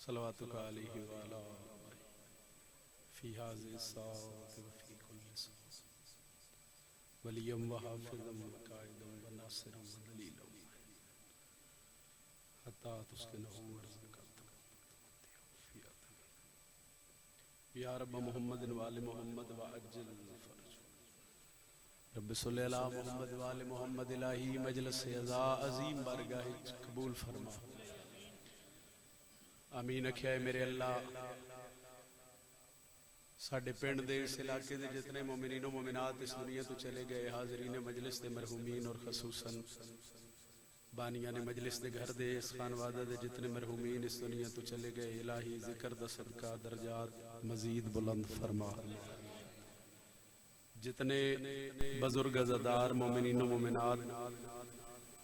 صلواتک علیہ وعلا فی هذه الساعة وفی کل ساعة ولیا وحافظا وقائدا وناصرا ودلیلا حتی تسکنہ ارضک یا رب محمد وآل محمد وعجل فرج رب صلی اللہ محمد وآل محمد الہی مجلس عزا عظیم بارگاہ قبول فرما آمین اکھیائے میرے اللہ ساڑھے پینڈ دے اس علاقے دے جتنے مومنین و مومنات اس دنیا تو چلے گئے حاضرین مجلس دے مرحومین اور خصوصاً بانیان مجلس دے گھر دے اس خانوادہ دے جتنے مرحومین اس دنیا تو چلے گئے الہی ذکر دا صدقہ درجات مزید بلند فرما جتنے بزرگ عزادار مومنین و مومنات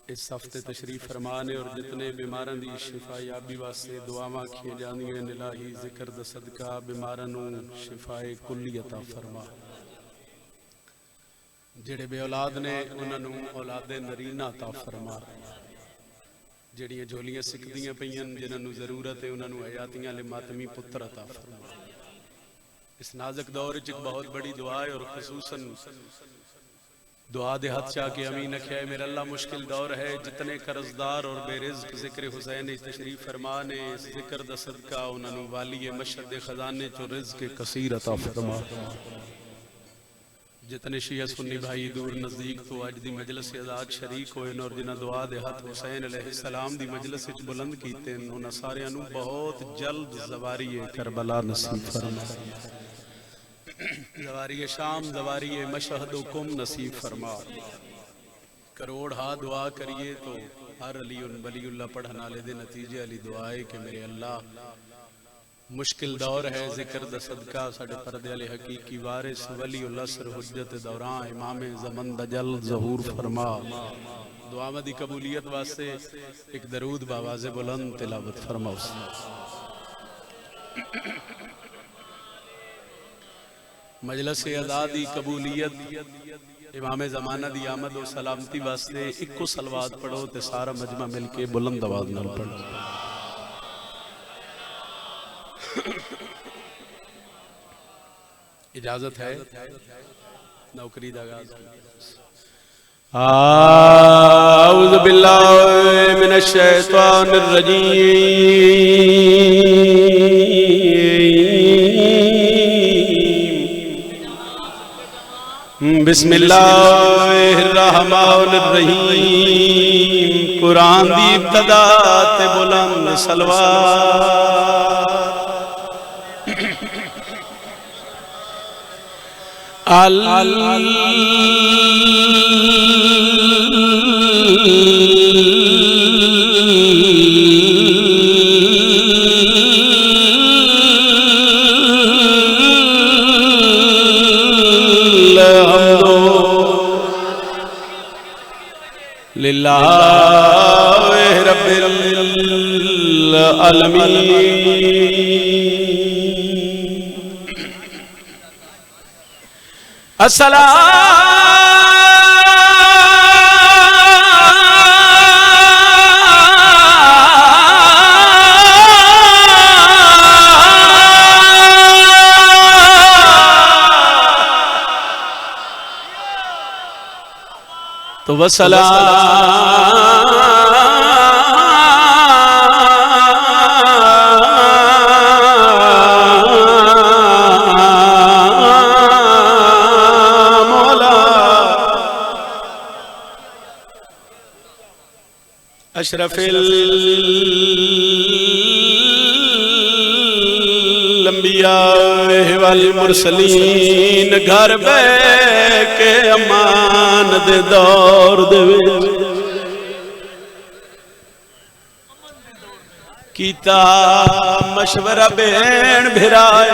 اس ہفتے تشریف فرمانے اور جتنے بیماران دی شفا یابی واسطے دعاواں کیے جاندی ہیں الہی ذکر دا صدقہ بیمارانوں شفا کلی عطا فرما جڑے بے اولاد نے انہوں اولاد نرینہ عطا فرما جڑیاں جھولیاں سکدیاں پئیاں جنہوں ضرورت ہے انہوں حیاتیاں لے ماتمی پتر عطا فرما اس نازک دور ایک بہت بڑی دعا ہے اور خصوصاً دعا دے ہاتھ چاہ کے امین اکھیائے میرا اللہ مشکل دور ہے جتنے قرضدار اور بے رزق ذکر حسین تشریف فرمانے اس ذکر دا صدقہ انہوں والی مشہد خزانے چو رزق کثیر عطا فرما جتنے شیعہ سنی بھائی دور نزدیک تو آج دی مجلس ازاد شریک ہوئے اور جنہ دعا دے ہاتھ حسین علیہ السلام دی مجلس اچ بلند کیتے ہیں انہوں سارے انہوں بہت جلد زواری کربلا نصیب فرما زواری شام زواری مشہد و کم نصیب فرما کروڑ ہاں دعا کریے تو ہر علی ولی اللہ پڑھنا لے دے نتیجے علی دعائے کہ میرے اللہ مشکل دور ہے ذکر دا صدقہ ساڑھے پردے علی حقیقی وارث ولی اللہ سر حجت دوران امام زمن دا جل ظہور فرما دعا مدی قبولیت واسطے ایک درود باواز بلند تلاوت فرما اس مجلس ازادی قبولیت امام زمانہ دی آمد و سلامتی واسطے ایک کو صلوات پڑھو تے سارا مجمع مل کے بلند آواز نال پڑھو اجازت ہے نوکری داغاز اعوذ باللہ من الشیطان الرجیم بسم اللہ الرحمن الرحیم قرآن دی ابتدا تے بلند سلوات للہ رب العالمین السلام تو وسلام اشرف الانبیاء والمرسلین گھر بے کے امان دے دور دے کیتا مشورہ بین بھرائے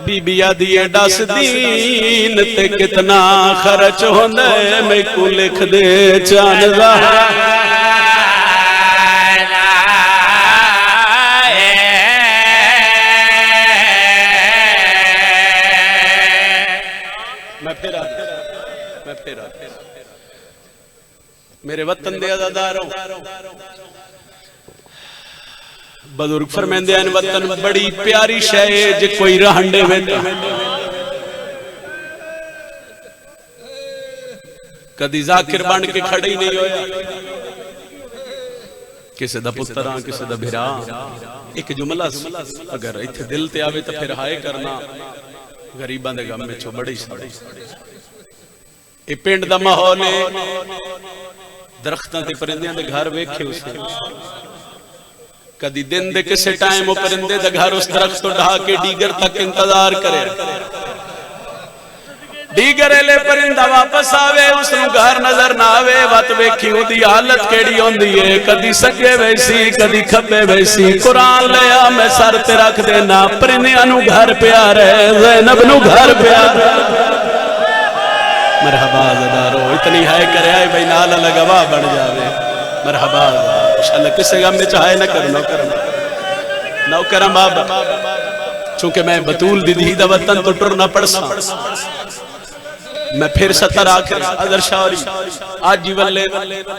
بی بیا دیئے ڈاس دین تے کتنا خرچ ہونے میں کو لکھ دے چاند رہا میرے وطن دے عزاداروں بزرگ فرمیندے ہیں وطن بڑی پیاری شے جے کوئی رہنڈے ویتا کدی ذاکر بن کے کھڑی نہیں ہویا کسے دا پتران کسے دا بھران ایک جملہ اگر ایتھے دل تے آوے تو پھر ہائے کرنا غریباں دے غم میں چھو بڑی ساڑی اے پینڈ دا ماحول ہے درختاں تے پرندیاں دے گھر ویکھے اسے کدی دن دے کسے ٹائم وہ پرندے دے گھر اس درخت تو ڈھا کے ڈیگر تک انتظار کرے ڈیگرے لے پرندہ واپس آوے اس نو گھر نظر نہ آوے وات ویکھی ہو دی حالت کیڑی ہوندی ہے کدی سجے ویسی کدی کھبے ویسی قرآن لیا میں سر تے رکھ دینا پرندیاں نو گھر پیار ہے زینب نو گھر پیار مرحبا زدارو اتنی ہے کرے آئے بھئی نالا لگوا بڑھ جاوے مرحبا انشاءاللہ کسے غم میں چاہے نہ کرو نو کرم بابا چونکہ میں بطول دی دا وطن تو ٹر نہ پڑ سا میں پھر ستر آکر ادر شاوری آج جی والے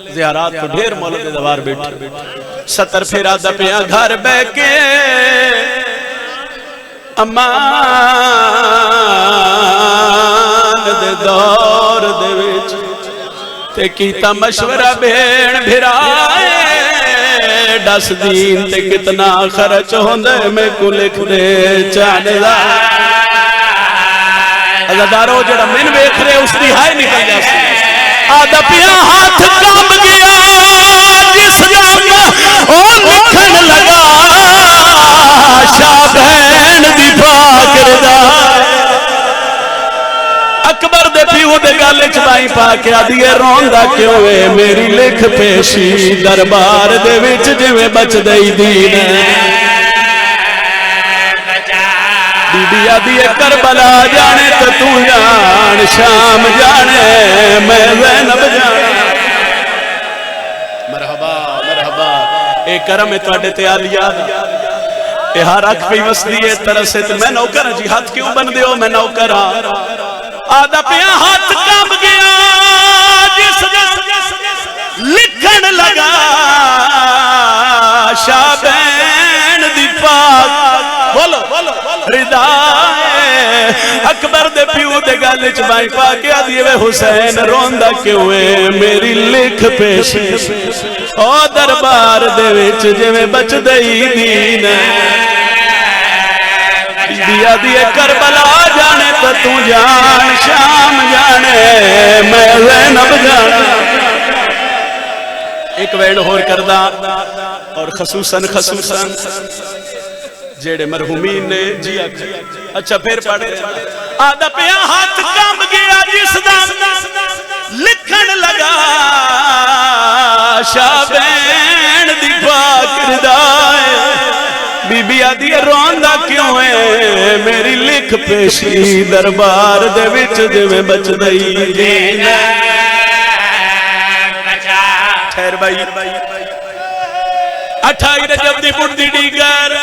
زیارات کو ڈھیر مولد دوار بیٹھے ستر پھر آدھا پیا گھر بے کے امان دے دور دے ویچ تے کیتا مشورہ بھیڑ بھرائے ڈس دین تے کتنا خرچ ہوندے میں کو لکھ دے چانے دا عزادارو جڑا من ویکھ رہے اس دی ہائے نکل جاسی آدھا پیا ہاتھ کام گیا جس جام او لکھن لگا شاہ بہن دی پاکر دا اکبر دے پیو دے گالے چبائی پاکے آدھیے روندہ کیوں ہے میری لکھ پیشی دربار دے وچ جویں بچ دئی دین بی بی آدھیے کربلا جانے تو تو جان شام جانے میں زینب جانے مرحبا مرحبا اے کرم اتواڈے تے آلیا اے ہر اکھ پہ وسدی ہے طرح سے میں نوکر جی ہاتھ کیوں بن دیو میں نوکر آدھا پیا ہاتھ کام گیا جس لکھن لگا شاہ بین دی پاک بولو ردائے اکبر دے پیو دے گالے چبائی پاکے آدھیے وے حسین روندہ کیوں ہے میری لکھ پیشی او دربار دے وچ جویں بچ دئی دین دیا دیے کربلا جانے تو تو جان شام جانے میں زینب جانے ایک ویڈ ہور کردہ اور خصوصاً جیڑے مرحومین نے جی اچھا پھر پڑھے آدھا پیا ہاتھ کام گیا جس دام لکھن لگا شاہ بین دی پاکر دائے بی بی آدھی روندہ کیوں ہے میری لکھ پیشی دربار دے وچ جویں بچ دئی دین ٹھہر بھائی اٹھائی رجب دی بڑھ دی ڈیگر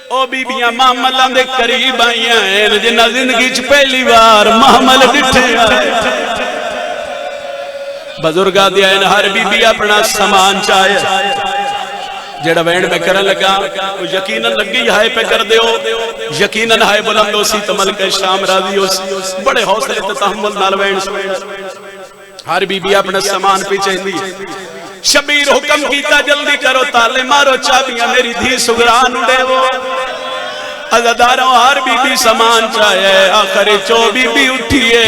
او بیبیاں محملہ دے قریب آئیاں ہیں جنہ زندگی چ پہلی بار محمل ڈٹھے بزرگاں دیا ہیں ہر بیبی اپنا سامان چاہے جڑا وینڈ میں کرن لگا یقیناً لگی ہائے پہ کر دیو یقیناً ہائے بلند ہو سی تو ملک شام راضی ہو سی بڑے حوصلے تو تحمل نال وینڈ ہر بیبی اپنا سامان پیچھے ہندی شبیر حکم کیتا جلدی کرو تالے مارو چابیاں میری دھی سگران اڑے وہ عزاداروں ہر بی بی سامان چاہے آخر چو بی بی اٹھئے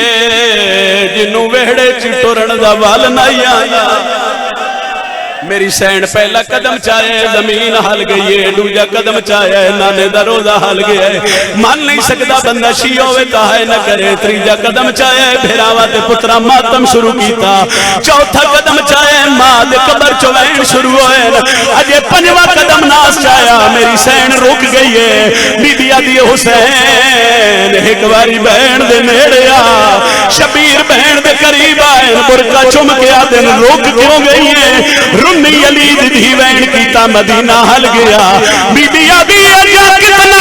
جنوں ویڑے چٹورن دا وال نہیں آیا میری سینڈ پہلا قدم چاہے زمین حل گئی ہے دوجا قدم چاہے نانے دا روزہ حل گیا ہے مان نہیں سکتا بندہ شیعوے کہا ہے نہ کرے تریجا قدم چاہے بھیراوات پترہ ماتم شروع کیتا چوتھا قدم چاہے ماں دے قبر چوین شروع ہوئے اجے پنجواں قدم ناس چاہیا میری سینڈ رک گئی ہے بی بی آدھی حسین ایک باری بہن دے نیڑیا شبیر بہن دے قریب آئے برکہ چم کے آدھن رک کیوں گئی ہے رمی علی دی وین کیتا مدینہ حل گیا بی بی آدھی اجا کتنا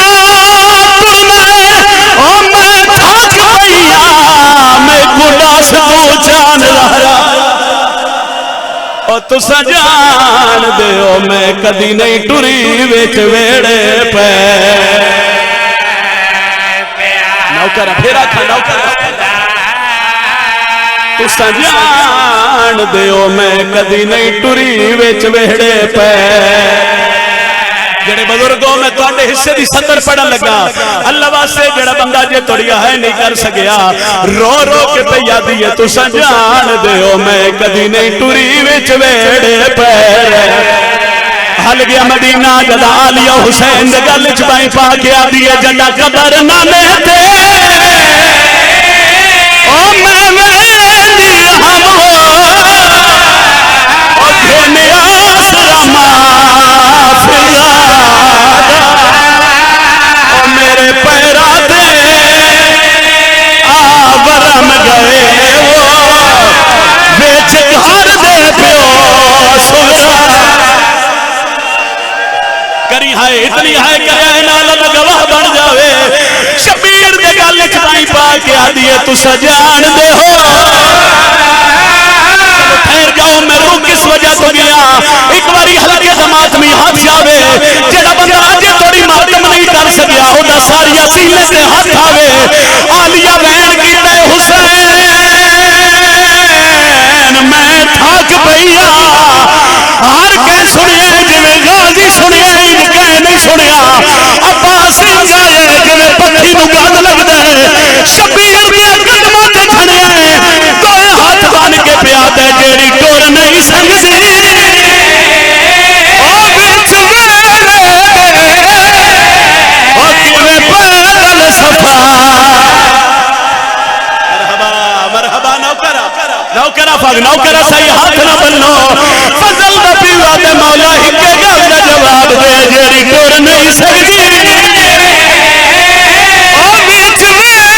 تمہیں او میں تھاک بھئیا میں گناہ سے دو جان رہا او تسا جان دیو میں کدی نہیں ٹری وچ ویڑے پے نوکر پھر آکھا نوکر تسا جان دیو میں کدی نہیں ٹری وچ ویڑے پے جڑے بزرگوں میں تواڈے حصے دی سطر پڑھن لگا اللہ واسطے جڑا بندہ جے توڑیا ہے نہیں کر سکیا رو رو کے پہ یادی ہے تسا جان دیو میں کدی نہیں ٹری وچ ویڑے پے حل گیا مدینہ جدا آلیہ حسین دے گل وچ بائیں پا کے آدی ہے جدا قبر نانے تے او میں ویندی ہم ہو او دھنیا سرما میرے پیرا دے آورم گئے وہ بیچ گھر دے پیو سوچا کری ہائے اتنی ہائے کرے نالت گواہ بن جاوے شبیر دے گل چائی پا کے آدھی ہے تو سجان دے ہو ٹھہر جاؤ میں روح کس وجہ تو گیا ایک باری حلقے جماعت میں ہاتھ جاوے جڑا بندہ آجے توڑی ماتم نہیں کر سکیا ہو دا ساری سینے سے ہاتھ آوے آلیہ بہن کی تے حسین میں تھاک پئیا ہر کے سنیا جویں غازی سنیا ان کے نہیں سنیا عباس گائے جویں پکھی نو گند لگدا ہے شبیر دے قدماں تے کھڑیا ہے دوے ہاتھ بن کے پیا تے جیڑی ٹر نہیں سکدی او وچ ویڑے او کیویں پیدل سفر مرحبا نوکرہ فاغ نوکرہ صحیح ہاتھ نہ بنو فضل دا پیوا تے مولا ہکے گل دا جواب دے جیڑی ٹر نہیں سکدی او وچ ویڑے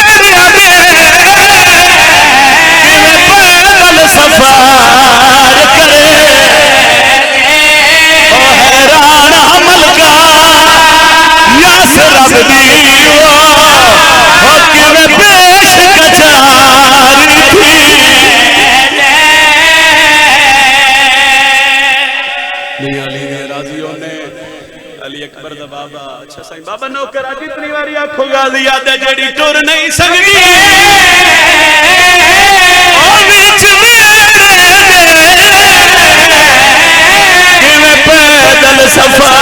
کیویں پیدل سفر کرے او حیران حمل کا یاس رب دی او کیویں پیش کچاری تھی علی نے راضیوں نے علی اکبر دا بابا اچھا سائیں بابا نوکر آج اتنی باری آنکھوں غازی یاد ہے جڑی ٹر نہیں سکدی او وچ ویڑے کیویں پیدل سفر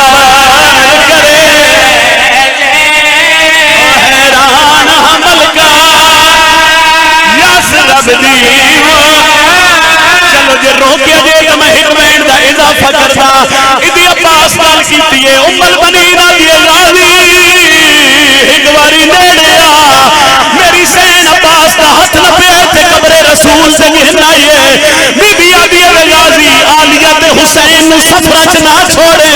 کرے او حیران حمل کا یاس رب دی چلو جے روکیا جے تو میں حکمین دا اضافہ کرتا ادھی عباس نال کیتی ہے ام البنین دی راضی ایک باری نیڑیا میری سین عباس دا ہاتھ لپے تے قبر رسول سے گہنائیے بی بی آدھی غازی آلیہ تے حسین نو سفرہ چ نہ چھوڑے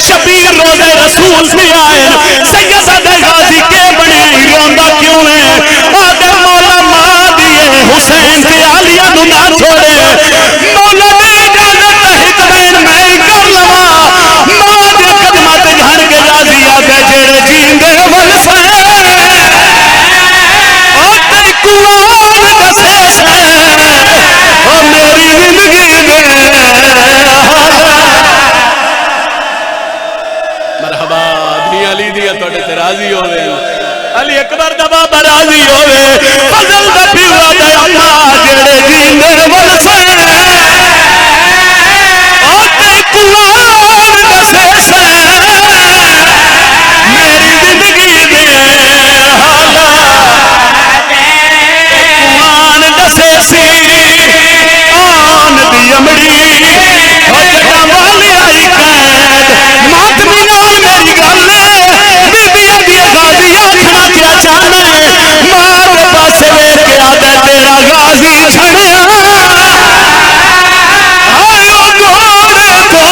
شبیر روزے رسول سے آئے سید غازی کے بنے روندا کیوں ہے آدھے مولا ماں دیے حسین تے آلیہ نو نہ چھوڑے مولا نے اجازت حکمین میں کر لوا ماں دے قدمات گھر کے راضی آگے جیڑے جیندے ولسے او تے قرآن دسے سے او میری زندگی دے مرحبا ابنی علی دیا توڑے تے راضی ہوئے علی اکبر دا بابا راضی ہوئے فضل دا پیوا دا اما جیڑے جیندے ولسے او تے قرآن دسے سے میری زندگی دے حالات قرآن دسے سی آن دی امڑی او جگہ والی آئی قید ماتمی نال میری گل بی بی آدھی غازی آکھنا کیا چاہنے ماں دے پاسے ویکھ کے آدھے تیرا غازی چھڑیا آئیو گھوڑے کو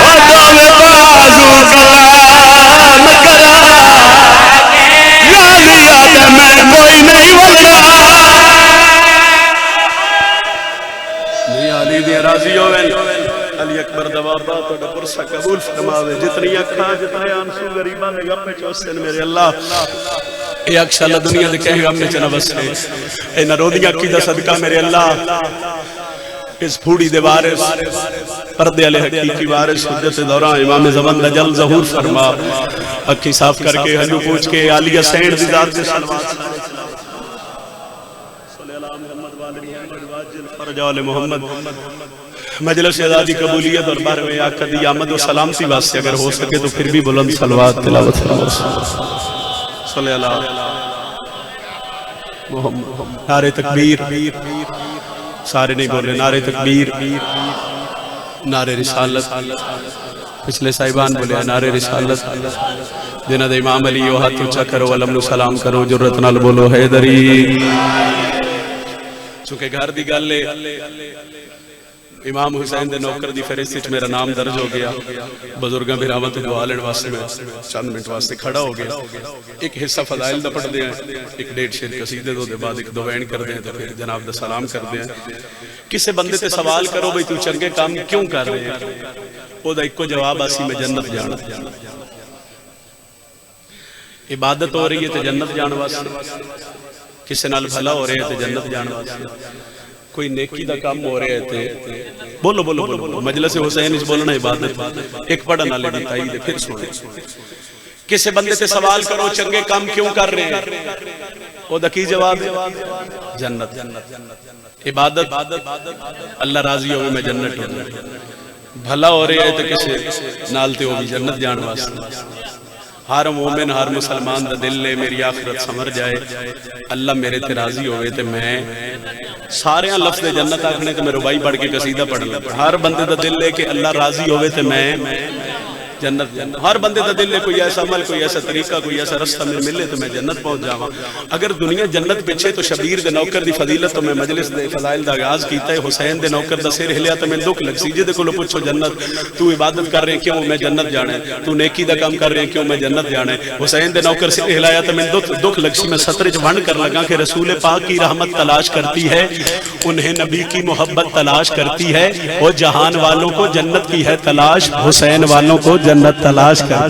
او دوے بازو کلام کرا غازی آدھے میں کوئی نہیں وڑا علی دی راضی ہوئے علی اکبر دوابا تو پرسا قبول فرماوے جتنی اکھا جتنے آنسو غریبہ نے گپے چوستن میرے اللہ اے اکشا اللہ دنیا دے کہیں گپے چنا بس اے نرودیاں کی دا صدقہ میرے اللہ اس پھوڑی دے وارث پردے علی حقیقی وارث حجت دورہ امام زمان نجل ظہور فرما اکھی صاف کر کے ہنو پوچھ کے عالیہ سینڈ دی ذات سے سلوات صلی اللہ محمد والے واجل فرج آل محمد مجلس ازادی قبولیت اور بارہویں آقا دی آمد و سلامتی واسطے اگر ہو سکے تو پھر بھی بلند صلوات تلاوت فرما صلی اللہ محمد نعرہ تکبیر سارے نہیں بول رہے نعرہ تکبیر نعرہ رسالت پچھلے صاحبان بولے نعرہ رسالت جنہ دے امام علی و ہاتھ اچھا کرو علم سلام کرو جرت نال بولو حیدری چونکہ گھر دی گل لے امام حسین دے نوکر دی فہرست وچ میرا نام درج ہو گیا بزرگاں بھراواں تے دعا لین واسطے میں چند منٹ واسطے کھڑا ہو گیا ایک حصہ فضائل دا پڑھ دے ہیں ایک ڈیڑھ شعر قصیدے دے بعد ایک دوین کر دے ہیں تو پھر جناب دا سلام کر دے ہیں کسے بندے تے سوال کرو بھئی تو چنگے کام کیوں کر رہے ہیں او دا ایک کو جواب آسی میں جنت جانا عبادت ہو رہی ہے تے جنت جان واسطے کسے نال بھلا ہو رہے ہیں تے جنت جان واسطے کوئی نیکی دا کام ہو رہے تھے بولو بولو بولو مجلس حسین اس بولنا عبادت ایک پڑھنا لے دی تائید پھر سنے کسے بندے تے سوال کرو چنگے کام کیوں کر رہے ہیں وہ دا کی جواب جنت عبادت اللہ راضی ہوئے میں جنت ہوں بھلا ہو رہے ہیں تو کسے نالتے ہو بھی جنت جان واسطے ہر مومن ہر مسلمان دا دل لے میری آخرت سمر جائے اللہ میرے تے راضی ہوئے تے میں سارے لفظ جنت آکھنے تے میں ربائی پڑھ کے قصیدہ پڑھ لگا ہر بندے دا دل لے کہ اللہ راضی ہوئے تے میں جنت ہر بندے دا دل لے کوئی ایسا عمل کوئی ایسا طریقہ کوئی ایسا رستہ میں ملے تو میں جنت پہنچ جاواں اگر دنیا جنت پچھے تو شبیر دے نوکر دی فضیلت تو میں مجلس دے فضائل دا آغاز کیتا ہے حسین دے نوکر دا سر ہلیا تو میں دکھ لگ سی جے کو پوچھو جنت تو عبادت کر رہے کیوں میں جنت جانا ہے تو نیکی دا کام کر رہے کیوں میں جنت جانا ہے حسین دے نوکر سر ہلایا تو میں دکھ لگ سی میں سطر وچ ونڈ کر لگا کہ رسول پاک کی رحمت تلاش کرتی ہے انہیں نبی کی محبت تلاش کرتی ہے وہ جہان والوں کو جنت کی ہے تلاش حسین والوں کو جنت تلاش کر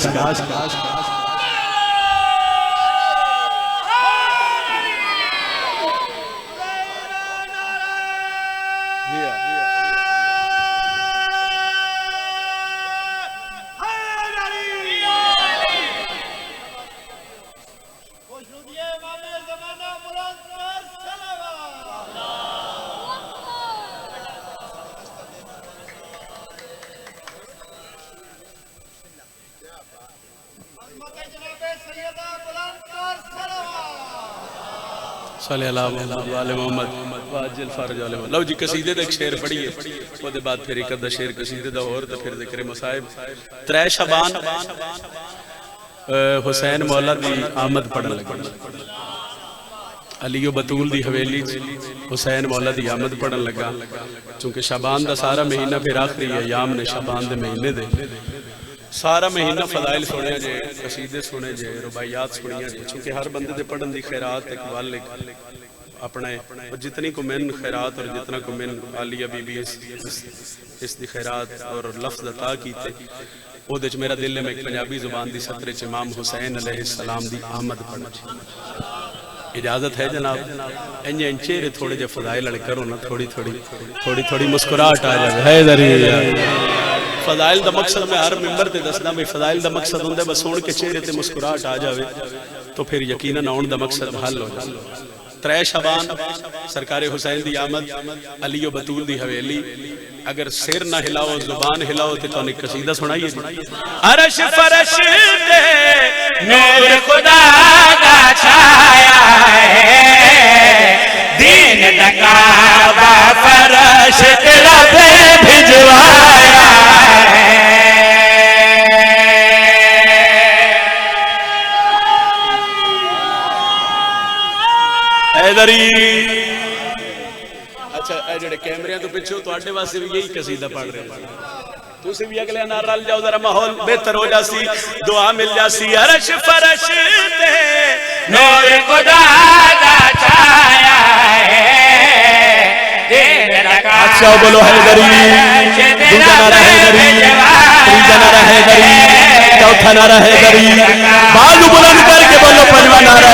صلی اللہ علیہ محمد واجل فرج علیہ محمد لو جی قصیدے دا ایک شعر پڑھئے وہ دے بعد پھر ایک ادھا شعر قصیدے دا اور تو پھر ذکر مصائب 3 شعبان حسین مولا دی آمد پڑھن لگا علی و بطول دی حویلی حسین مولا دی آمد پڑھن لگا چونکہ شعبان دا سارا مہینہ پھر آخری ایام نے شعبان دے مہینے دے سارا مہینہ فضائل سنے جے قصیدے سنے جے ربائیات سنے جے چونکہ ہر بندے دے پڑھن دی خیرات ایک والک اپنے جتنی کو من خیرات اور جتنا کو من عالیہ بی بی اس دی خیرات اور لفظ عطا کیتے وہ دیچ میرا دل میں ایک پنجابی زبان دی سطر چ امام حسین علیہ السلام دی آمد پڑھنا اجازت ہے جناب انجے انچے تھوڑے جے فضائل لڑ کرو نا تھوڑی مسکراہٹ آ جائے حیدری فضائل دا مقصد میں ہر ممبر تے دسنا بھی فضائل دا مقصد ہوندے بس سون کے چہرے تے مسکراہٹ آ جاوے تو پھر یقیناً آن دا مقصد حل ہو جائے 3 شعبان سرکار حسین دی آمد علی و بطول دی حویلی اگر سر نہ ہلاؤ زبان ہلاؤ تے تو انہیں قصیدہ سنائیے عرش فرش تے نور خدا دا چھایا ہے دین دا کعبہ فرش تے رب بھجوایا اچھا اے جڑے کیمریاں تو پچھو تو آٹے واسے بھی یہی قصیدہ پڑھ رہے ہیں تو اسے بھی اگلے نار رل جاؤ ذرا ماحول بہتر ہو جاسی دعا مل جاسی عرش فرش تے نور خدا دا چھایا ہے اچھا بولو حیدری دوسرا نعرہ حیدری تیسرا نعرہ حیدری چوتھا نعرہ حیدری بالو بلند کر کے بولو پنجواں نعرہ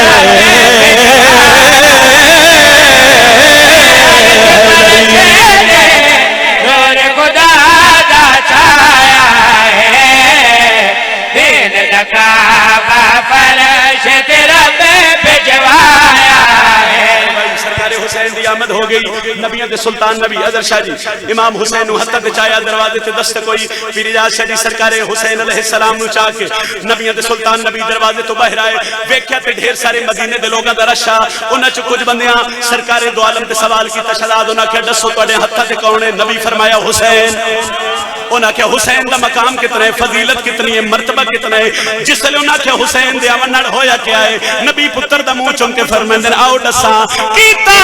آمد ہو گئی نبیاں دے سلطان نبی حضرت شاہ جی امام حسین ہتھاں تے چایا دروازے تے دستک ہوئی پیر اجاز شاہ جی سرکار حسین علیہ السلام نو چاہ کے نبیاں دے سلطان نبی دروازے تو باہر آئے ویکھیا تے ڈھیر سارے مدینے دے لوگاں دا رش آ انہاں چ کچھ بندیاں سرکار دو عالم تے سوال کیتا شہزاد انہاں کہ دسو تواڈے ہتھاں تے کون ہے نبی فرمایا حسین انہاں کہ حسین دا مقام کتنا ہے فضیلت کتنی ہے مرتبہ کتنا ہے جس لئے انہاں کہ حسین دے آون نال ہویا کیا ہے نبی پتر دا منہ چوم کے فرماندے آؤ دساں کیتا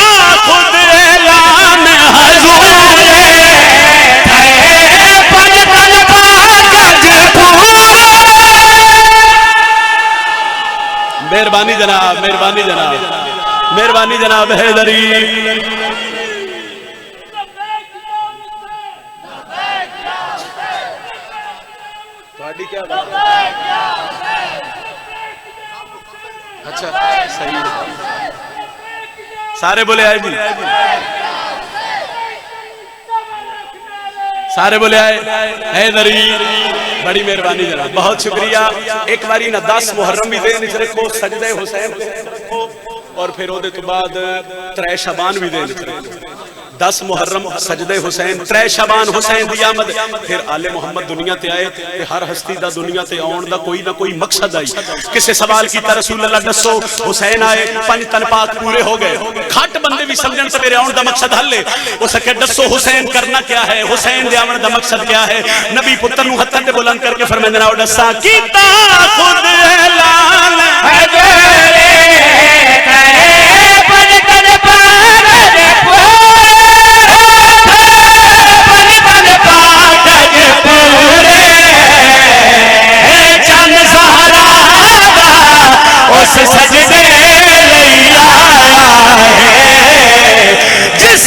خود اعلان حضور مہربانی جناب مہربانی جناب مہربانی جناب حیدری اچھا صحیح سارے بولے آئے جی سارے بولے آئے حیدری بڑی مہربانی جناب بہت شکریہ ایک باری نہ 10 محرم بھی دے نیچ رکھو سجدہ حسین رکھو اور پھر وہ دے تو بعد 3 شعبان بھی دے نیچ رکھو 10 محرم سجدہ حسین 3 شعبان حسین دی آمد پھر آل محمد دنیا تے آئے کہ ہر ہستی دا دنیا تے آن دا کوئی نہ کوئی مقصد آئی کسے سوال کیتا رسول اللہ دسو حسین آئے 5 تن پاک پورے ہو گئے کھٹ بندے بھی سمجھن سے میرے آن دا مقصد حل ہے وہ سکے دسو حسین کرنا کیا ہے حسین دے آن دا مقصد کیا ہے نبی پتر نو ہتھاں تے بلند کر کے فرمائے ناو دسا کیتا خود اعلان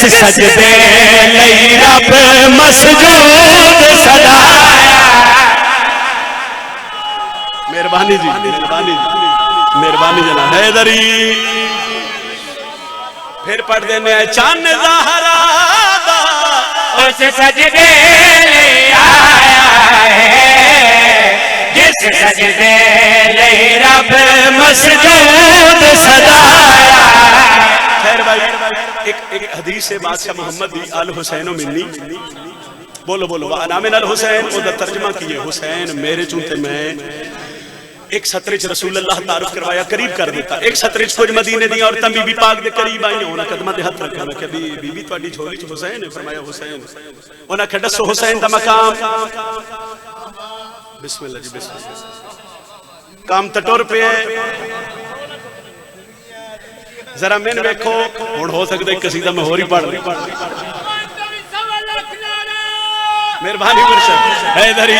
سجدے لئی رب مسجود سدایا مہربانی جی مہربانی مہربانی جناب حیدری پھر پڑھ دینے چاند زہرا دا اس سجدے لئی آیا ہے جس سجدے لئی رب مسجود سدایا خیر بھائی ایک حدیث ہے بادشاہ محمد بھی آل حسین و منی بولو بولو وَأَنَا مِنَ الْحُسَيْن وہ دا ترجمہ کیے حسین میرے چونتے میں ایک سطرچ رسول اللہ تعارف کروایا قریب کر دیتا ایک سطرچ کچھ مدینے دیا اور تم بی بی پاک دے قریب آئی ہونا قدمہ دے ہاتھ رکھا کہ بی بی توڑی جھولی چھ حسین ہے فرمایا حسین انہا کہ دسو حسین دا مقام بسم اللہ جی بسم اللہ کام تٹور پہ ہے ذرا میں نے بیکھو اور ہو سکتا ہے قصیدہ میں ہوری پڑھ رہی مہربانی مرشد حیدری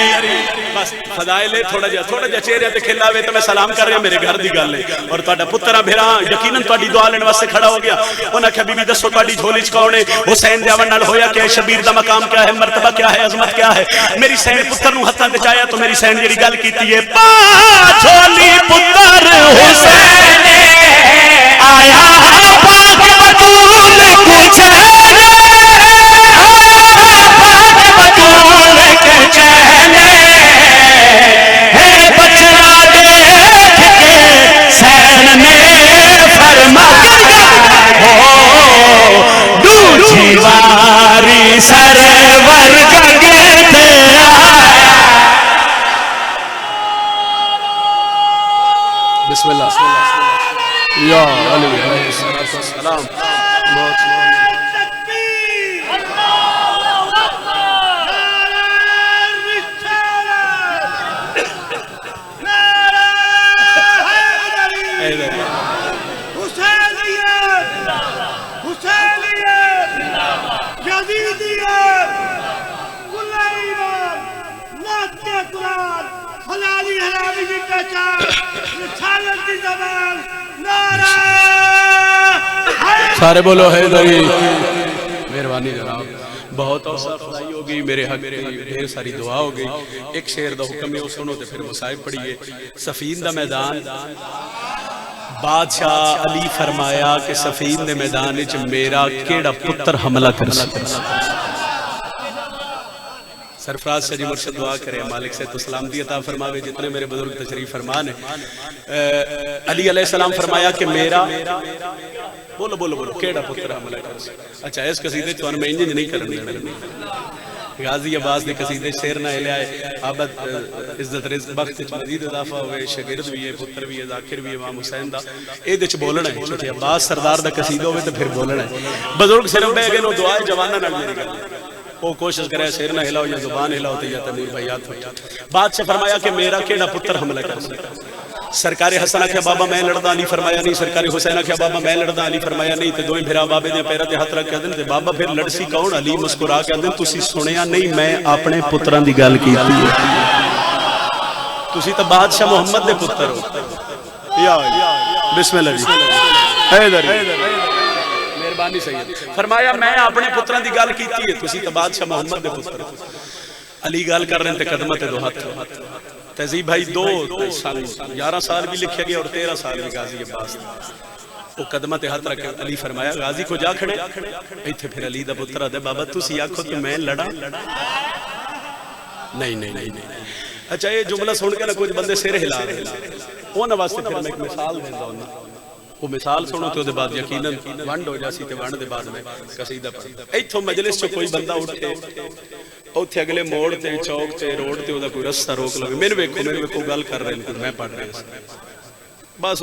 بس فضائل ہے تھوڑا جا چہرے تے کھلاوے تو میں سلام کر رہا ہوں میرے گھر دی گل ہے اور تہاڈا پترا بھیرا یقیناً تہاڈی دعا لین واسطے کھڑا ہو گیا انہاں کہ بی بی دسو تہاڈی جھولی چ کون ہے حسین دے آون نال ہویا کہ شبیر دا مقام کیا ہے مرتبہ کیا ہے عظمت کیا ہے میری سین پتر نو ہتھاں تے چایا تو میری سین جڑی گل کیتی ہے پا جھولی پتر حسین آیا پاک بطول کچھ جیواری سرور جگتے بسم اللہ یا علی علیہ السلام سارے بولو حیدری مہربانی جناب بہت اوصاف افزائی ہو گئی میرے حق ڈھیر ساری دعا ہو گئی ایک شعر دا حکم ہے سنو تے پھر مصائب پڑھیے سفین دا میدان بادشاہ علی فرمایا کہ سفین دے میدان وچ میرا کیڑا پتر حملہ کر سکتا سرفراز شاہ جی مرشد دعا کرے مالک سے تو سلامتی عطا فرماوے جتنے میرے بزرگ تشریف فرمان ہیں علی علیہ السلام فرمایا کہ میرا بولو بولو بولو کیڑا پتر حملہ کر سی. اچھا اس قصیدے چون میں انج نہیں کرن دینا. غازی عباس نے قصیدے شعر نہ لیا ہے. آبد عزت رزق بخت مزید اضافہ ہوئے. شاگرد بھی ہے, پتر بھی ہے, ذاکر بھی ہے امام حسین دا. اے دے چ بولنا ہے چھوٹے عباس سردار دا قصیدہ ہوئے تو پھر بولنا ہے. بزرگ صرف بہ گئے نو دعائے جواناں نال میری گل. وہ کوشش کرے شعر نہ ہلاؤ یا زبان ہلاؤ تے یا تنویر بھائی ہاتھ اٹھا. بادشاہ فرمایا کہ میرا کیڑا پتر حملہ کر سکتا. سرکار حسن آکھیا بابا میں لڑدا علی فرمایا نہیں. سرکار حسین آکھیا بابا میں لڑدا علی فرمایا نہیں. تے دوئیں بھرا بابے دے پیراں تے ہاتھ رکھ کے آندے تے بابا پھر لڑسی کون؟ علی مسکرا کے آندے تسی سنیا نہیں میں اپنے پتراں دی گل کیتی ہے. تسی تے بادشاہ محمد دے پتر ہو. یا بسم اللہ جی حیدر مہربانی سید. فرمایا میں اپنے پتراں دی گل کیتی ہے. تسی تے بادشاہ محمد دے پتر ہو. علی گل کر رہے ہیں تے قدمہ تے دو ہاتھ. تہذیب بھائی 11 سال بھی لکھیا گیا اور 13 سال بھی غازی عباس. وہ قدمہ تے ہاتھ رکھے. علی فرمایا غازی کو جا کھڑے. ایتھے پھر علی دا پتر دے بابا تسی آکھو کہ میں لڑا نہیں نہیں نہیں. اچھا یہ جملہ سن کے نا کچھ بندے سر ہلا رہے ہیں. انہاں واسطے پھر میں ایک مثال دیندا ہوں. وہ مثال سنو تو دے بعد یقیناً ونڈ ہو جاسی تے ونڈ دے بعد میں قصیدہ پڑھ. ایتھوں مجلس چ کوئی بندہ اٹھے اوتھے اگلے موڑ تے چوک تے روڈ تے اودا کوئی رستہ روک لگے. میرے ویکھو گل کر رہے ہیں میں پڑھ رہا ہوں. بس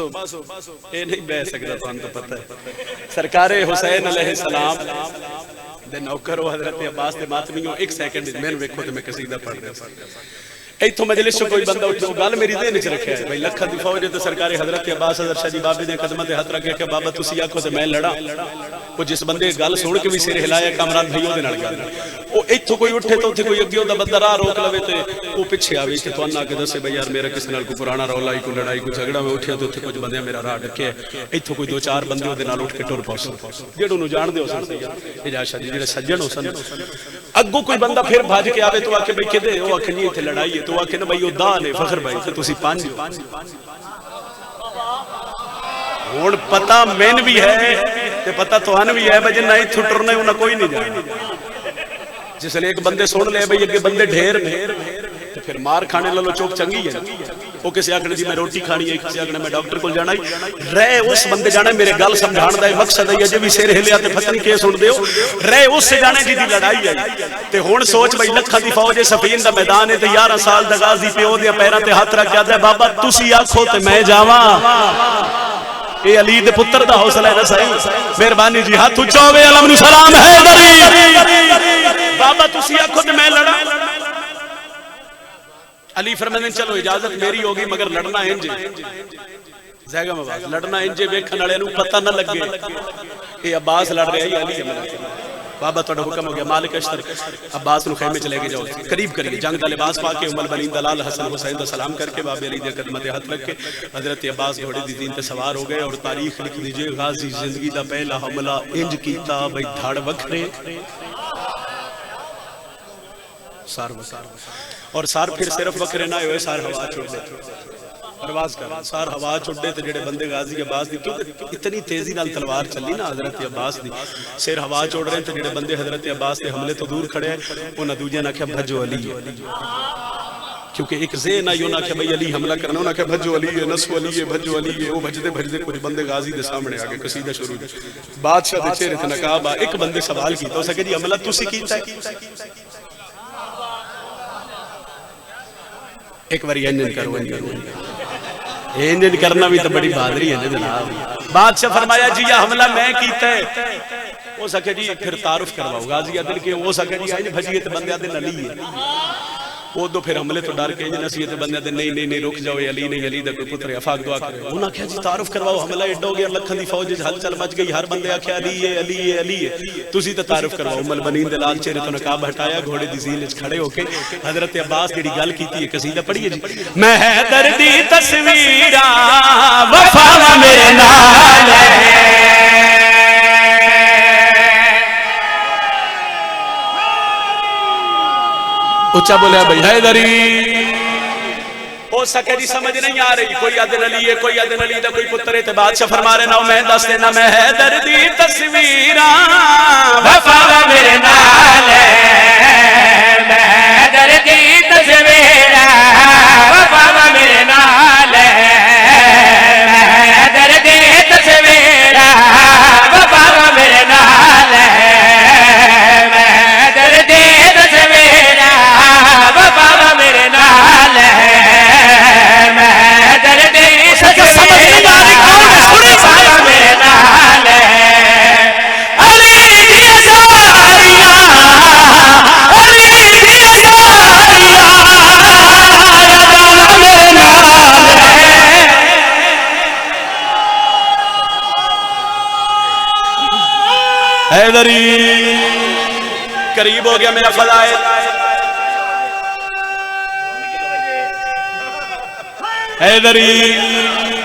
اے نہیں بہ سکدا تھانوں تو پتہ ہے. سرکار حسین علیہ السلام دے نوکر ہو حضرت عباس دے ماتمیوں. ایک سیکنڈ میرے ویکھو تے میں قصیدہ پڑھ رہا ہوں. ایتھوں مجلس چ کوئی بندہ اٹھے گل میری ذہن وچ رکھیا ہے بھائی لکھاں دی فوج تے سرکار حضرت عباس حضرت شاہ جی بابے دے قدماں تے ہاتھ رکھ کے بابا تسی آکھو تے میں لڑا. وہ جس بندے گل سن کے بھی سر ہلایا کامران بھائی دے نال گل. وہ ایتھوں کوئی اٹھے تو اوتھے کوئی اگے دا بندہ راہ روک لوے تے وہ پیچھے آوے کہ تواں آ کے دسے بھائی یار میرا کس نال کوئی پرانا رولا ہی کوئی لڑائی کوئی جھگڑا میں اٹھیا تو اوتھے کچھ بندے میرا راہ ڈکیا. ایتھوں کوئی 2-4 بندے اودے نال اٹھ کے ٹر پاس جڑوں نو جان دے ہو سن اجازت شاہ جی جڑے سجن ہو سن. اگوں کوئی بندہ پھر بھج کے آوے تو آ کے بھائی کدے او آکھے نہیں ایتھے لڑائی ہے تو آکھے نا بھائی او دا نے فخر بھائی تے تسی 5 ہن پتہ مین بھی ہے تے پتہ توہن بھی ہے بھائی نہیں ٹرنے انہاں کوئی نہیں جانا. جس لئے ایک بندے سن لے بھائی اگے بندے ڈھیر تو پھر مار کھانے لالو چوک چنگی ہے. وہ کسی آکھنے جی میں روٹی کھانی ہے, کسی آکھنے میں ڈاکٹر کو جانا ہے. رہے اس بندے جانے میرے گل سمجھان دا مقصد ہے جے بھی سیر ہلیا تے پتہ نہیں کی سن دیو. رہے اس سے جانے جی دی لڑائی ہے تے ہن سوچ بھائی لکھاں دی فوج صفین دا میدان ہے تے 11 سال دا غازی پیو دے پیراں تے ہاتھ رکھ کے آندا بابا تسی آکھو تے میں جاواں. اے علی دے پتر دا حوصلہ ہے نا صحیح. مہربانی جی ہاتھ اونچا ہوے علم نو سلام ہے دری. بابا تسی آکھو تے میں لڑا. علی فرماندے چلو اجازت میری ہوگی مگر لڑنا انج زیگا مباس لڑنا انج ویکھن والے نو پتہ نہ لگے اے عباس لڑ رہا ہے علی عمل. بابا تہاڈا حکم ہو گیا مالک اشتر عباس نو خیمے چ لے کے جاؤ قریب کریے. جنگ دا لباس پا کے ام البنین دلال حسن حسین دا سلام کر کے بابے علی دے قدماں تے ہاتھ رکھ کے حضرت عباس گھوڑے دی زین تے سوار ہو گئے. اور تاریخ لکھ دیجئے غازی زندگی دا پہلا حملہ انج کیتا بھئی دھڑ وکھرے سار وسار اور سار پھر صرف وکھرے نہ ہوئے سار ہوا چھوڑ دے پرواز کر سار ہوا چھوڑ دے تے جڑے بندے غازی عباس دی کیونکہ اتنی تیزی نال تلوار چلی نا حضرت عباس دی سر ہوا چھوڑ رہے تے جڑے بندے حضرت عباس دے حملے تو دور کھڑے انہاں دوجے نے کہا بھجو علی کیونکہ ایک ذہن آئی انہاں کہا بھئی علی حملہ کرنا انہاں کہا بھجو علی ہے نسو علی ہے بھجو علی ہے. وہ بھجدے بھجدے کچھ بندے غازی دے سامنے آگے قصیدہ شروع بادشاہ دے چہرے تے نقاب ایک بندے سوال کیتا اس کہ جی عملہ تسی کیتا ہے ایک بار انجن کرو انجن کرنا بھی تو بڑی بہادری ہے جناب. بادشاہ فرمایا جی یہ حملہ میں کیتا ہے. وہ سکے جی پھر تعارف کرواؤ غازی عدل کے. وہ سکے جی آئین بھجیے تو بندے عدل علی ہے. وہ دو پھر حملے تو ڈر کے نصیحت بندے عدل نہیں رک جاؤ علی نہیں علی دا کوئی پتر ہے افاق دعا کرے. انہاں کہا جی تعارف کرواؤ حملہ ایڈا ہو گیا لکھاں دی فوج ہل چل مچ گئی ہر بندے آکھیا علی ہے علی ہے علی ہے. تسی تے تعارف کرواؤ. ام البنین دے لال چہرے تو نقاب ہٹایا گھوڑے دی زین وچ کھڑے ہو کے حضرت عباس جڑی گل کیتی ہے قصیدہ پڑھیے جی. میں حیدر دی تصویراں وفا میرے نال اچھا بولیا بھائی حیدری. ہو سکے جی سمجھ نہیں آ رہی. کوئی عدل علی ہے کوئی عدل علی دا کوئی پتر ہے تے بادشاہ فرما رہے نا میں دس دینا میں حیدر دی تصویراں وفا میرے نال میں حیدر دی تصویراں وفا میرے نال میں حیدر دی تصویراں حیدری قریب ہو گیا میرا فضائل حیدری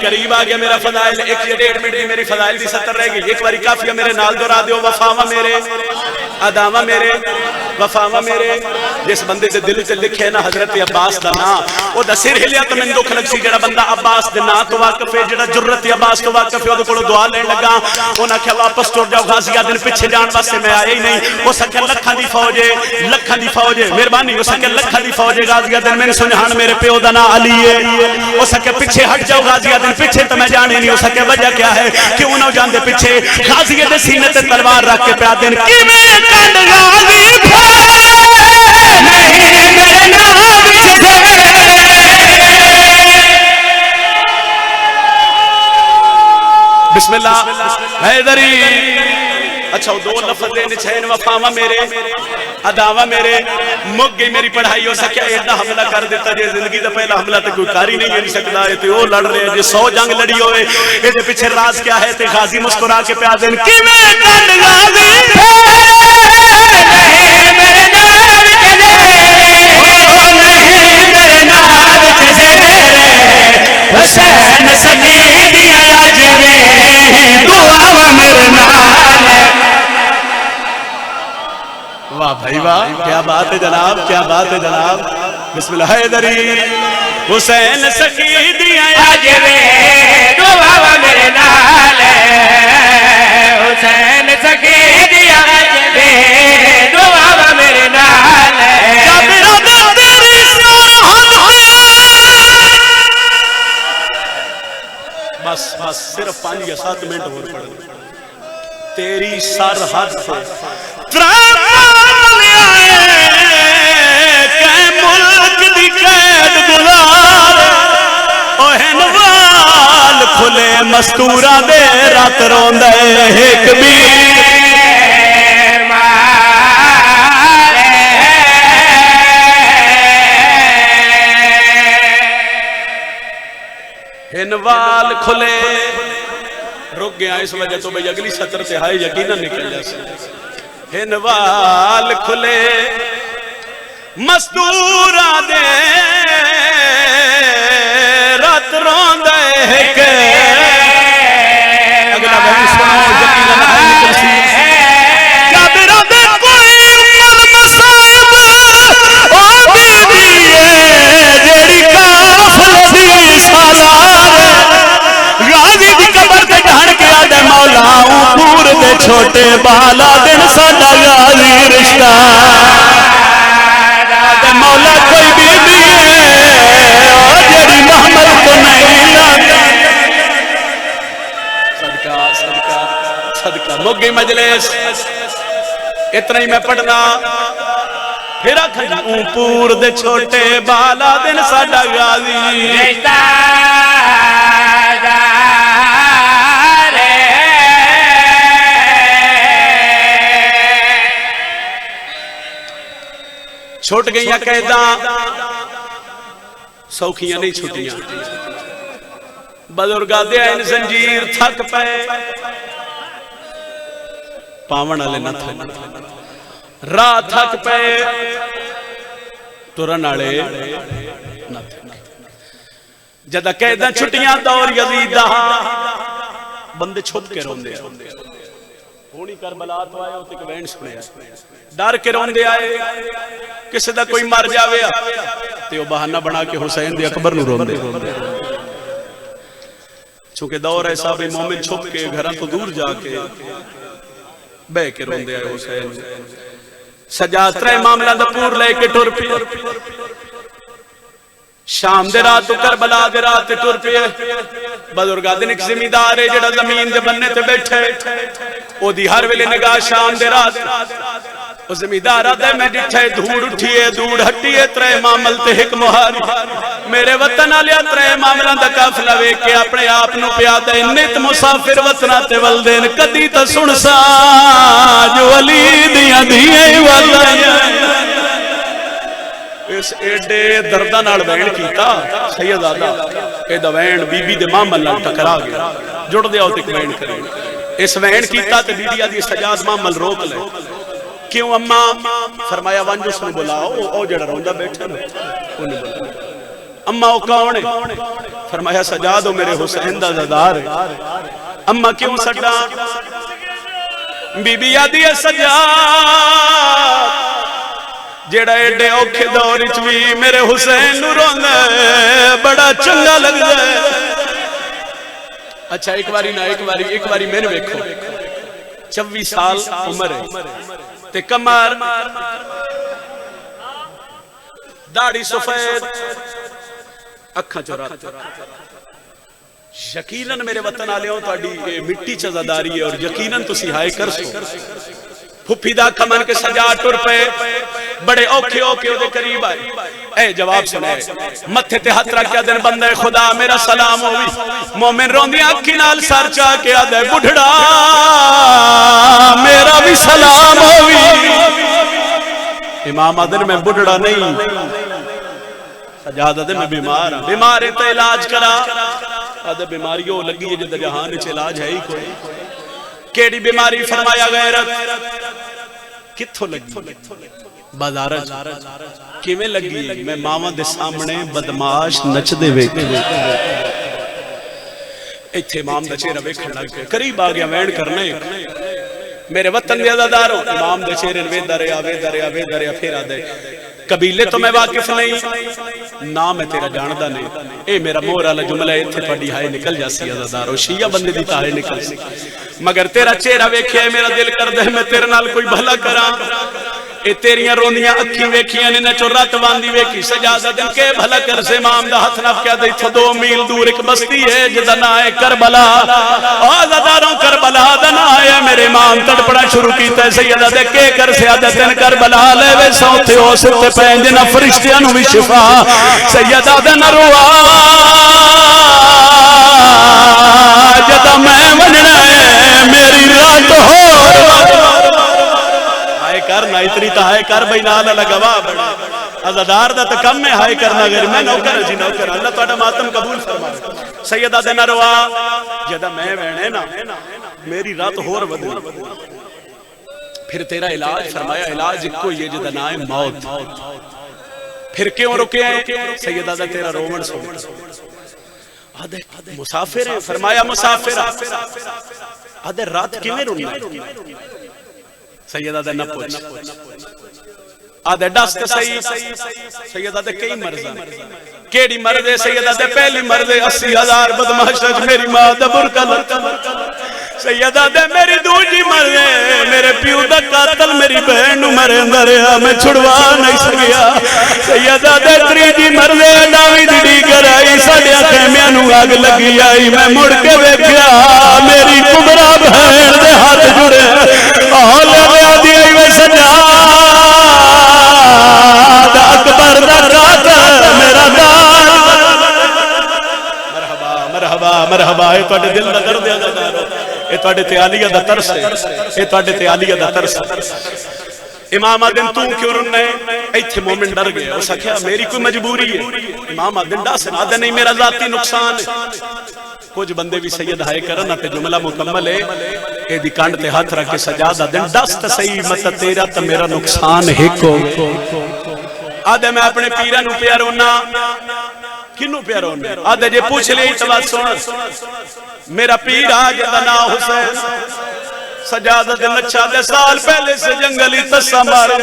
قریب آ گیا میرا فضائل 1 یا 1.5 منٹ میری فضائل دی سطر رہ گئی ایک باری کافی میرے نال دورا دیو وفاوا میرے اداوا میرے وفاوا میرے جس بندے دے دل تے لکھے نا حضرت عباس دا نام او دا سر ہلیا تے مینوں دکھ لگ سی جڑا بندہ عباس دے نام تو واقف ہے جڑا جرت عباس تو واقف ہے او دے کولوں دعا لین لگا انہاں کہ واپس ٹر جاؤ غازی دن پیچھے جان واسطے میں آیا ہی نہیں او سکے لکھاں دی فوج ہے مہربانی ہو سکے لکھاں دی فوج ہے غازی دن میں سنجھان میرے پیو دا نام علی ہے او سکے پیچھے ہٹ جاؤ غازی دن پیچھے تے میں جانے نہیں ہو سکے وجہ کیا ہے کیوں نہ جان دے پیچھے غازی دے سینے تے تلوار رکھ کے پیا دین کیویں کنڈ غازی بسم اللہ حیدری اچھا دو لفظ دے نچھین وفاوا میرے اداوا میرے مک گئی میری پڑھائی ہو سکیا ایڈا حملہ کر دیتا جے زندگی دا پہلا حملہ تے کوئی کاری نہیں کر سکتا ہے تے او لڑ رہے جے 100 جنگ لڑی ہوئے اے دے پیچھے راز کیا ہے تے غازی مسکرا کے پیا دین کیویں کنڈ غازی حسین سکی دیا جویں دعا میرے نال واہ بھائی واہ کیا بات ہے جناب کیا بات ہے جناب بسم اللہ حیدری حسین سکی دیا جویں دعا میرے نال حسین سکی دیا جویں دعا میرے نال بس بس صرف 5 یا 7 منٹ اور پڑھ تیری سرحد سے ترام کہ ملک دی قید گزار اوہنوال کھلے مستورہ دے رات روندے ایک بھی ہنوال کھلے رک گیا اس وجہ تو بھئی اگلی سطر سے ہائے یقیناً نکل جیسے ہنوال کھلے مزدورہ دے رات روندے کے اگلا بھئی سنو یقیناً ہائے نکل سی جابرہ دے کوئی مر مسائب او بی بیئے جیڑی کافل سی سالار غازی دی قبر تے ڈھان کے آدھے مولا اوپور دے چھوٹے بالا دن ساڈا غازی رشتہ آدھے مولا کوئی بی بیئے اور جیڑی محمل کو نہیں لاتا صدقہ صدقہ صدقہ مگی مجلس اتنا ہی میں پڑھنا پھر اکھن اوپور دے چھوٹے بالا دن ساڈا غازی رشتہ چھوٹ گئیاں قیداں سوکھیاں نہیں چھٹیاں بزرگاں دے این زنجیر تھک پے پاون والے نہ تھک راہ تھک پے ٹرن والے نہ تھک جدا قیداں چھٹیاں دور یزید دا بندے چھپ کے روندے ہونی کربلا تو آئے ہوتے کہ وینڈ سنے ڈر کے روندے آئے کسی دا کوئی مر جاوے تے وہ بہانہ بنا کے حسین دے اکبر نو روندے چونکہ دور ایسا بھی مومن چھپ کے گھران تو دور جا کے بے کے روندے آئے حسین سجاد ترے معاملہ دا پور لے کے ٹر پی شام دے رات تو کربلا دے رات تے ٹر پی بزرگاں دے ایک زمیندار ہے جڑا زمین دے بننے تے بیٹھے او دی ہر ویلے نگاہ شام دے رات او زمیندار آدھے میں ڈٹھے دھوڑ اٹھیے دھوڑ ہٹیے ترے معامل تے ایک مہاری میرے وطن آلیا ترے معاملہ دا کافلہ وے کے اپنے آپ نو پیادے نت مسافر وطنہ تے والدین کدی تا سنسا جو علی دیاں دیئے والدین اس ایڈے دردہ نال وین کیتا سید آدھا اے دا وین بی بی دے معامل نال ٹکرا گیا جڑ دیا ہوتے ایک وین کرے اس وین کیتا تے بیبی آدھی سجاد محمل روک لے کیوں اما فرمایا ونج اس نے بلاؤ او جڑا روندا بیٹھا نا انہیں بلاؤ اما او کون ہے فرمایا سجاد ہو میرے حسین دا زدار ہے اما کیوں سڈا بی بی آدھی ہے سجاد جیڑا ایڈے اوکھے دور چوی میرے حسین نو روندا ہے بڑا چنگا لگدا ہے اچھا ایک باری میں نے ویکھو 24 سال عمر ہے تے کمر داڑھی سفید اکھاں چورات یقیناً میرے وطن آلے ہوں تواڈی مٹی چزاداری ہے اور یقیناً تسی ہائے کر سو پھپھی دا کمن کے سجا ٹر پے بڑے اوکھے اوکھے دے قریب آئے اے جواب سنے متھے تے ہاتھ رکھ کے دن بندے خدا میرا سلام ہوئی مومن روندیاں اکھی نال سر چاہ کے آدھے بڑھڑا میرا بھی سلام ہوئی امام آدھن میں بڑھڑا نہیں سجاد آدھے میں بیمار ہوں بیمار ہے تو علاج کرا آدھے بیماری ہو لگی ہے جدہ جہان اچھ علاج ہے ہی کوئی کیڑی بیماری فرمایا غیرت کتھو لگی بازارج کیویں لگی میں ماما دے سامنے بدماش نچ دے ویکھے ایتھے امام دا چہرہ ویکھن لگ گئے قریب آ گیا وین کرنے میرے وطن دے عزادارو امام دے چہرے ویدا رہیا پھر آ دے قبیلے تو میں واقف نہیں نام ہے تیرا جاندہ نہیں اے میرا مور والا جملہ ایتھے پڑی ہائے نکل جاسی عزادارو شیعہ بندے دی تاہے نکل سی مگر تیرا چہرہ ویکھیا ہے میرا دل کر دے میں تیرے نال کوئی بھلا کراں اے تیریاں روندیاں اکھی ویکھیاں نے چو رات باندھی ویکھی سجادہ دن کے بھلا کر سے امام دا ہاتھ نف کیا دے تھو 2 میل دور ایک بستی ہے جدا نا ہے کربلا آزاداروں کربلا دا نا ہے میرے امام تڑپڑا شروع کیتا ہے سیدہ دے کے کر سے آدھے تن کربلا لے وے سوتے ہو سکتے پہنج نہ فرشتیاں نو بھی شفا سیدہ دے نروا جدا میں وننا ہے میری رات ہو کرنا اتنی تا ہائے کر بھئی نالا لگوا بڑا عزادار دا تا کم میں ہائے کرنا غیر میں نوکر جی نوکر اللہ توڑا ماتم قبول فرمائے سیدہ دے نروا جدہ میں وینے نا میری رات ہور بدل پھر تیرا علاج فرمایا علاج کو یہ جدہ نائے موت پھر کیوں رکے سیدہ دے تیرا رومن سو مسافر ہے فرمایا مسافر آدھے رات کیوں رونا سیدہ دے نہ پوچھ آدھے ڈسک صحیح سیدہ دے کئی مرضہ کیڑی مردے سیدہ دے پہلی مردے 80,000 بدماشج میری ماں دا برکا لرکا سیدہ دے میری دوجی مردے میرے پیو دا قاتل میری بہن مرے مریا میں چھڑوا نہیں سکیا سیدہ دے تریجی مردے ڈاوی دیڑی کرائی ساڑیا خیمیاں نو آگ لگی آئی میں مڑ کے بیکھیا میری کبرا بہن دے ہاتھ جڑے آلے لیا دیئی میں سجاد اکبر دا قاتل میرا دار مرحبا مرحبا اے توڑے دل نظر دیا جاتا اے توڑے تیالیہ دا ترس ہے اے توڑے تیالیہ دا ترس امام آدم تو کیوں رننے ایتھے مومن ڈر گئے اسا کیا میری کوئی مجبوری ہے امام آدم ڈا سن آدھے نہیں میرا ذاتی نقصان ہے کچھ بندے بھی سید ہائے کرنا تے جملہ مکمل ہے اے دی کانڈ تے ہاتھ رکھ کے سجادہ دن دست صحیح مت تیرا تا میرا نقصان ہے کو آدھے میں اپنے پیرہ نو پیارونا کنو پیارونا آدھے جے پوچھ لے اتباد سن میرا پیر آج دنا حسین سجادہ دن اچھا دے سال پہلے سے جنگلی تسا مارے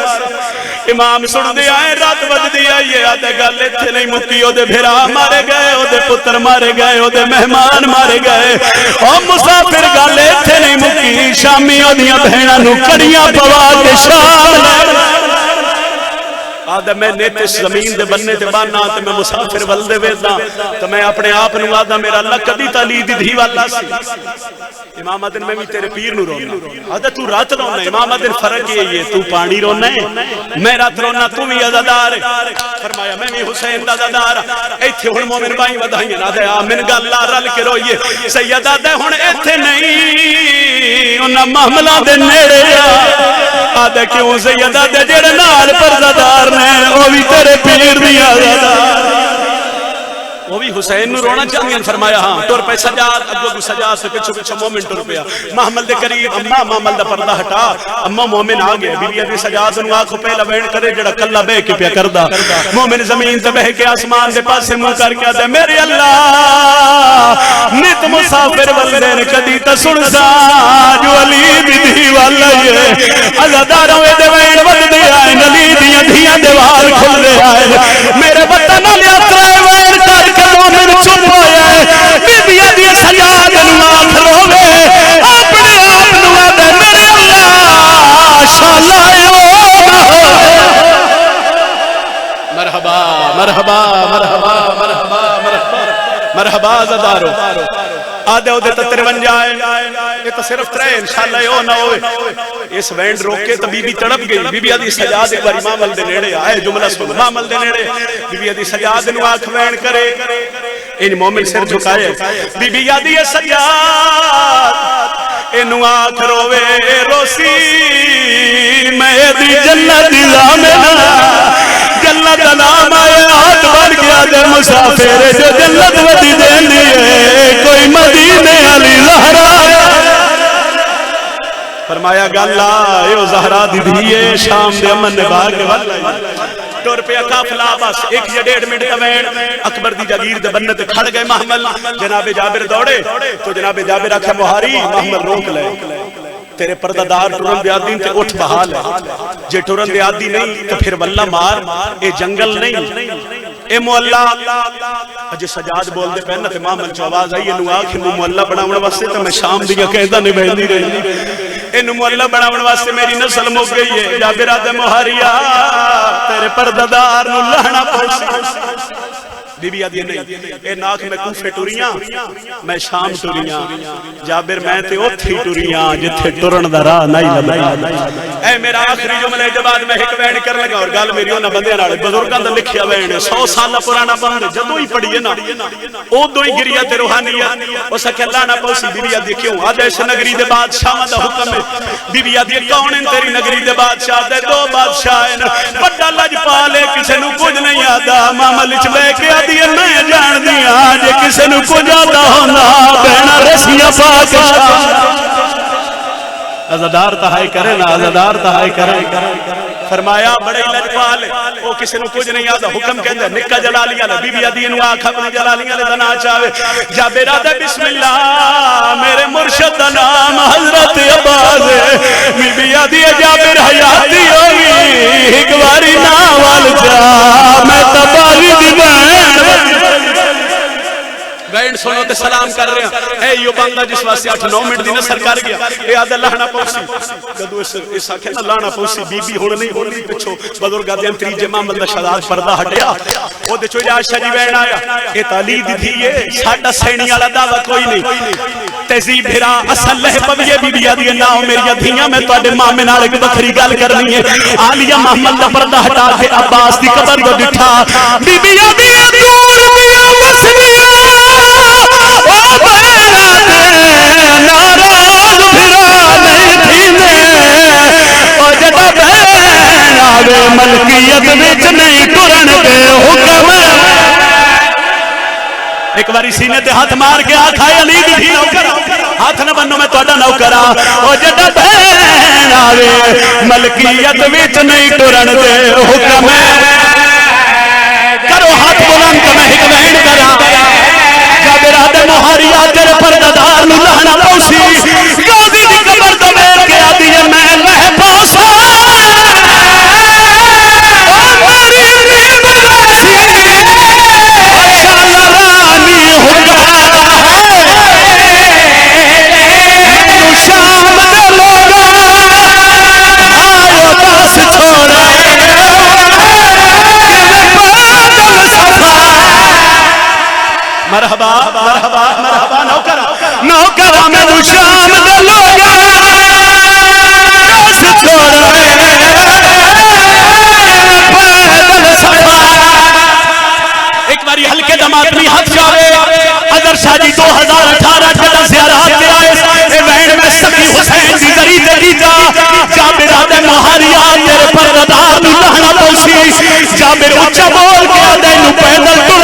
امام سن دیا ہے رات بج دیا یہ آدھے گالے تھے نہیں مکیو دے بھیرا مارے گئے او دے پتر مارے گئے او دے مہمان مارے گئے او مسافر گالے تھے نہیں مکی شامی او دیا بہنہ نو کڑیاں پوا کے شام آدھے میں نیتے زمین دے بننے دے بانا تے میں مسافر والدے ویدنا تو میں اپنے آپ نو آدھا میرا اللہ کدی تالی دی دھی والا سی امام آدھن میں بھی تیرے پیر نو رونا آدھے تو رات رونا ہے امام آدھن فرق یہ تو پانی رونا ہے میں رات رونا تو بھی عزادار ہے فرمایا میں بھی حسین عزادار ایتھے ہن مومن بائی ودھائیں آدھے آمین گا اللہ رل کے روئیے سید آدھے ہن ایتھے نہیں انہاں محملہ دے نیڑے آدھے کیوں سید آدھے جڑے نال پردادار نے وہ بھی تیرے پیر دیا زیادہ وہ بھی حسین نو رونا چاہیے فرمایا ہاں ٹر پہ سجاد اگو سجاد سے پچھو پچھو مومن ٹر پیا محمل دے قریب اما محمل دا پردہ ہٹا اما مومن آ گیا بی بی ابی سجاد نو آنکھوں پہلا وین کرے جڑا کلا بہ کے پیا کردا مومن زمین تے بہ کے آسمان دے پاسے منہ کر کے آدے میرے اللہ نت مسافر والدین کدی تا سن سا جو علی دی دی والا یہ عزاداراں دے وین ود دے آئے علی دیاں دھیاں دے وال کھل دے آئے میرے وطن علی اترے وین کر کے مومن چپ ہویا ہے بی بی ابی سجاد نو آنکھ روے اپنے آپ نو آدے میرے اللہ شالا مرحبا مرحبا مرحبا مرحبا مرحبا مرحبا عزادارو آدھے ہو دے تا 53 جائے یہ تو صرف 3 انشاءاللہ یہ ہو نہ ہوئے اس وینڈ روکے تو بی بی تڑپ گئی بی بی آدھی سجاد ایک باری مامل دے نیڑے آئے جملہ سن مامل دے نیڑے بی بی آدھی سجاد نو آنکھ وینڈ کرے ان مومن سر جھکائے بی بی آدھی سجاد انو آنکھ روے روسی میں دی جنت زامنہ جنت نام آئے ہاتھ بڑھ گیا دے مسافر جو جنت ودی دین دیئے کوئی مدینے علی زہرا فرمایا گاللہ ایو زہرا دی دیئے شام دے امن نے باغ والا ٹور پہ کافلا بس 1 یا 1.5 منٹ کا وین اکبر دی جاگیر دے بنت کھڑ گئے محمل جناب جابر دوڑے تو جناب جابر آکھا مہاری محمل روک لے تیرے پردہ دار ٹورن دے آدین تے اٹھ بحال ہے جے ٹورن دے آدی نہیں تو پھر واللہ مار اے جنگل نہیں اے مولا اجے سجاد بول دے پہنا تے محمل چو آواز آئی انو آکھ انو مولا بڑھاون واسطے تو میں شام دیا کہتا نہیں بہن دی رہی انو مولا بڑھاون واسطے میری نسل مک گئی ہے جابر آدھے مہاریا تیرے پردہ دار نو لہنا پوسی بی بی آدھی نہیں اے ناک میں کوفے ٹوریاں میں شام ٹوریاں جابر میں تے اوتھی ٹوریاں جتھے ٹورن دا راہ نہیں لبا اے میرا آخری جملے کے بعد میں ایک وین کر لگا اور گل میری انہاں بندیاں نال بزرگاں دا لکھیا وین 100 سال پرانا بند جدوں ہی پڑھیے نا اودوں ہی گریا تے روحانیت اس کہ اللہ نہ پوسی بی بی آدھی کیوں آدھے اس نگری دے بادشاہ دا حکم ہے بی بی آدھی کون ہیں تیری نگری دے بادشاہ دے 2 بادشاہ ہیں بڑا لجپالے کسے نو کچھ نہیں آدا معاملے وچ بہ کے دیئے میں جان دیا جے کسے نو کو جاتا ہونا بہنا رسیہ پاک عزادار تہائی کرے نا عزادار تہائی کرے فرمایا بڑے لجپال وہ کسی نو کچھ نہیں آتا حکم کہتے ہیں نکا جلالیہ لے بی بی آدھی انو آنکھ اپنی جلالیہ لے دنا چاہوے جابر آدھے بسم اللہ میرے مرشد نام حضرت عباس بی بی آدھی جابر حیاتی ہوگی ایک باری ناوال جا میں تباہی دی وین سنو تے سلام کر رہے ہیں اے یو بندہ جس واسطے 8-9 منٹ دی نصر کر گیا اے آدھے لانا پوسی جدو اس آکھے نا لانا پوسی بی بی ہونے نہیں ہونے پچھو بزرگ آدھے ہم تریجے محمد شہداد پردہ ہٹیا وہ دے چوئی عائشہ جی وین آیا اے تعلید تھی یہ ساٹھا سینی والا دعویٰ کوئی نہیں تہذیب بھرا اصل لہ پویے بی بی آدھی ناؤ میری دھیاں میں تو آدھے ماں میں نالے کی بکری گال کرنی ہے آلیہ محمد دا پردہ ہٹا کے عباس دی قبر کو دٹھا بی بی آدھی دور دیا مسلیہ ناراض بھرا نہیں تھی میں اور جب بہن آگے ملکیت وچ نہیں ٹرن دے حکم ایک باری سینے تے ہاتھ مار کے آکھا علی دی بھی نوکر ہاتھ نہ بنو میں تہاڈا نوکر اور جب بہن آگے ملکیت وچ نہیں ٹرن دے حکم کرو ہاتھ بلند کہ میں ایک وین کرا جابر آدھے مہاریا تیرے پردہ نو لہنا پوسی غازی دی قبر تو بیٹھ کے آدھی ہے میں لہ پوسا میری نیب راسی شالا رانی ہوگا تو شام دے لوگا آئے پاس چھوڑا مرحبا مرحبا مرحبا نوکرہ نوکرہ میں تو شام دے لوگا پاس چھوڑا پیدل سفا ایک باری ہلکے دماتمی ہاتھ جاوے حضر شاہ جی 2018 جدہ زیارات کے آئے اے وین میں سکی حسین دی ذری دے جا جابر آدھے مہاریا تیرے پردہ نو لہنا پوسی جابر اچھا بول کے آدھے نو پیدل تو